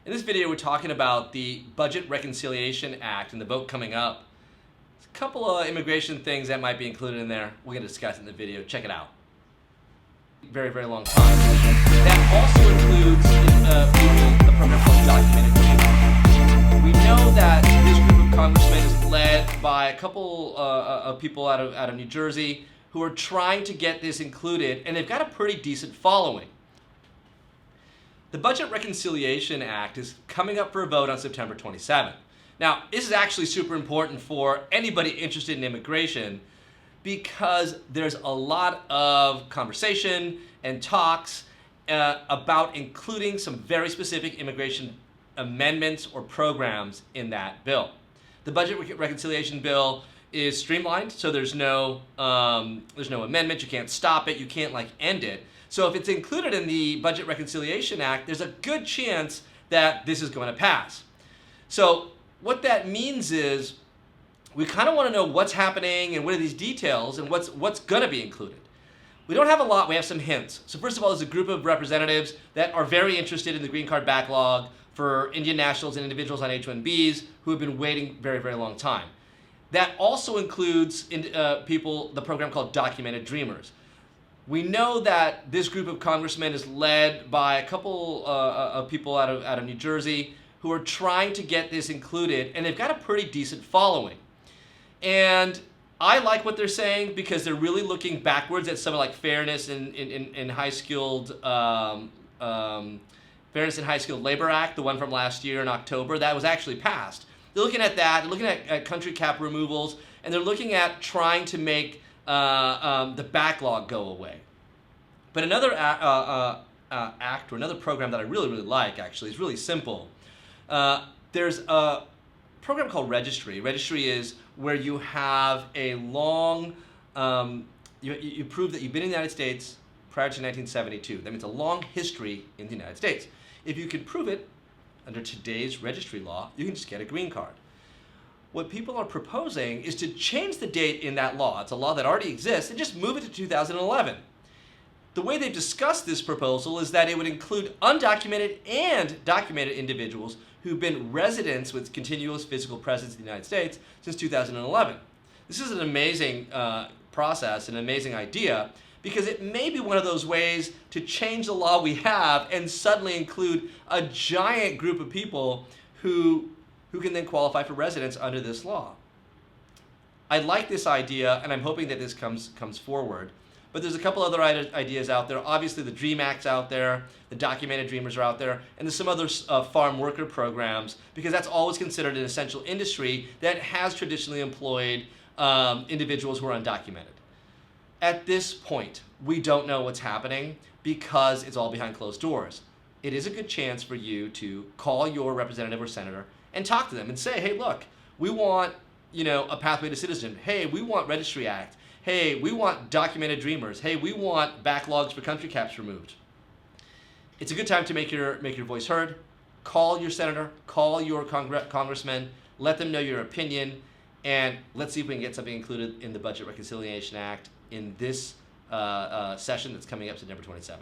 In this video, we're talking about the Budget Reconciliation Act and the vote coming up. There's a couple of immigration things that might be included in there. We're going to discuss it in the video. Check it out. Very, very long time. That also includes the program called Documented Dreamers. We know that this group of congressmen is led by a couple of people out of New Jersey who are trying to get this included, and they've got a pretty decent following. The Budget Reconciliation Act is coming up for a vote on September 27th. Now, this is actually super important for anybody interested in immigration because there's a lot of conversation and talks about including some very specific immigration amendments or programs in that bill. The Budget Reconciliation Bill is streamlined, so there's no amendment. You can't stop it. You can't end it. So if it's included in the Budget Reconciliation Act, there's a good chance that this is going to pass. So what that means is we kind of want to know what's happening and what are these details and what's going to be included. We don't have a lot. We have some hints. So first of all, there's a group of representatives that are very interested in the green card backlog for Indian nationals and individuals on H-1Bs who have been waiting very, very long time. That also includes the program called Documented Dreamers. We know that this group of congressmen is led by a couple of people out of New Jersey who are trying to get this included, and they've got a pretty decent following. And I like what they're saying because they're really looking backwards at some like fairness in high-skilled Fairness in High-Skilled Labor Act, the one from last year in October, that was actually passed. They're looking at that, they're looking at country cap removals, and they're looking at trying to make the backlog go away. But another act or another program that I really, really like actually is really simple. There's a program called Registry. Registry is where you have a long, you prove that you've been in the United States prior to 1972. That means a long history in the United States. If you can prove it under today's registry law, you can just get a green card. What people are proposing is to change the date in that law. It's a law that already exists, and just move it to 2011. The way they've discussed this proposal is that it would include undocumented and documented individuals who've been residents with continuous physical presence in the United States since 2011. This is an amazing process, an amazing idea, because it may be one of those ways to change the law we have and suddenly include a giant group of people who can then qualify for residence under this law. I like this idea, and I'm hoping that this comes forward. But there's a couple other ideas out there. Obviously, the DREAM Act's out there, the Documented Dreamers are out there, and there's some other farm worker programs, because that's always considered an essential industry that has traditionally employed individuals who are undocumented. At this point, we don't know what's happening because it's all behind closed doors. It is a good chance for you to call your representative or senator and talk to them and say, hey, look, we want, a pathway to citizenship. Hey, we want Registry Act. Hey, we want Documented Dreamers. Hey, we want backlogs for country caps removed. It's a good time to make your voice heard. Call your senator, call your congressman, let them know your opinion, and let's see if we can get something included in the Budget Reconciliation Act in this session that's coming up September 27th.